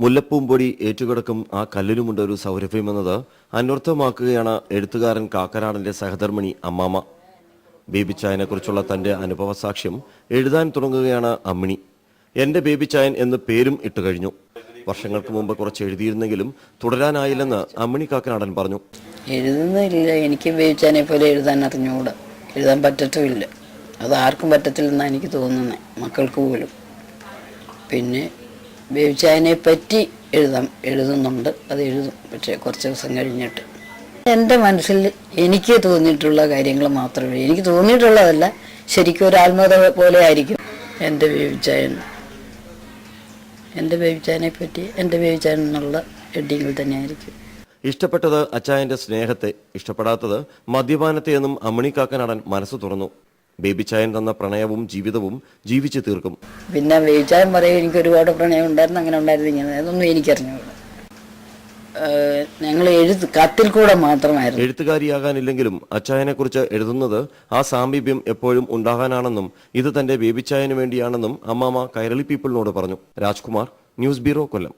മുല്ലപ്പൂമ്പൊടി ഏറ്റുകിടക്കും ആ കല്ലിലുമുണ്ട് ഒരു സൗരഭ്യമെന്നത് അന്വർത്ഥമാക്കുകയാണ് എഴുത്തുകാരൻ കാക്കനാടന്റെ സഹധർമ്മിണി അമ്മാമ. ബേബിച്ചായനെക്കുറിച്ചുള്ള തന്റെ അനുഭവസാക്ഷ്യം എഴുതാൻ തുടങ്ങുകയാണ് അമ്മിണി. എന്റെ ബേബിച്ചായൻ എന്ന് പേരും ഇട്ടുകഴിഞ്ഞു. വർഷങ്ങൾക്ക് മുമ്പ് കുറച്ച് എഴുതിയിരുന്നെങ്കിലും തുടരാനായില്ലെന്ന് അമ്മിണി കാക്കനാടൻ പറഞ്ഞു. എഴുതുന്നില്ല, എനിക്ക് ബേബിച്ചായനെ പോലെ എഴുതാൻ അറിഞ്ഞുകൂടാ, എഴുതാൻ പറ്റത്തുമില്ല. അത് ആർക്കും പറ്റത്തില്ലെന്നാണ് എനിക്ക് തോന്നുന്നത്, മക്കൾക്ക് പോലും. പിന്നെ ബേബിച്ചായനെ പറ്റി എഴുതുന്നുണ്ട്, അത് എഴുതും, പക്ഷേ കുറച്ച് ദിവസം കഴിഞ്ഞിട്ട്. എൻ്റെ മനസ്സിൽ എനിക്ക് തോന്നിയിട്ടുള്ള കാര്യങ്ങൾ മാത്രമേ, എനിക്ക് തോന്നിയിട്ടുള്ളതല്ല, ശരിക്കും ഒരു ആത്മകഥ പോലെ ആയിരിക്കും എൻ്റെ ബേബിച്ചായൻ. എൻ്റെ ബേബിച്ചായനെ പറ്റി എൻ്റെ ബേബിച്ചായൻ എന്നുള്ള ഹെഡിങ്ങിൽ തന്നെയായിരിക്കും. ഇഷ്ടപ്പെട്ടത് അച്ചായന്റെ സ്നേഹത്തെ, ഇഷ്ടപ്പെടാത്തത് മദ്യപാനത്തെ എന്നും അമ്മിണി കാക്കനാടൻ മനസ്സ് തുറന്നു. ബേബിച്ചായൻ തന്ന പ്രണയവും ജീവിതവും ജീവിച്ചു തീർക്കും. പിന്നെ ബേബിച്ചായൻ പറയും എനിക്ക് ഒരുപാട് പ്രണയം ഉണ്ടായിരുന്നു, അങ്ങനെ ഉണ്ടായിരുന്നു, ഇങ്ങനെ, അതൊന്നും എനിക്കറിഞ്ഞൂടാ. ഞങ്ങൾ കത്തിൽ കൂടെ മാത്രമായിരുന്നു. എഴുത്തുകാരിയാകാനില്ലെങ്കിലും അച്ചായനെ കുറിച്ച് എഴുതുന്നത് ആ സാമീപ്യം എപ്പോഴും ഉണ്ടാകാനാണെന്നും ഇത് തന്റെ ബേബിച്ചായന് വേണ്ടിയാണെന്നും അമ്മാമ കൈരളി പീപ്പിളിനോട് പറഞ്ഞു. രാജ്കുമാർ, ന്യൂസ് ബ്യൂറോ, കൊല്ലം.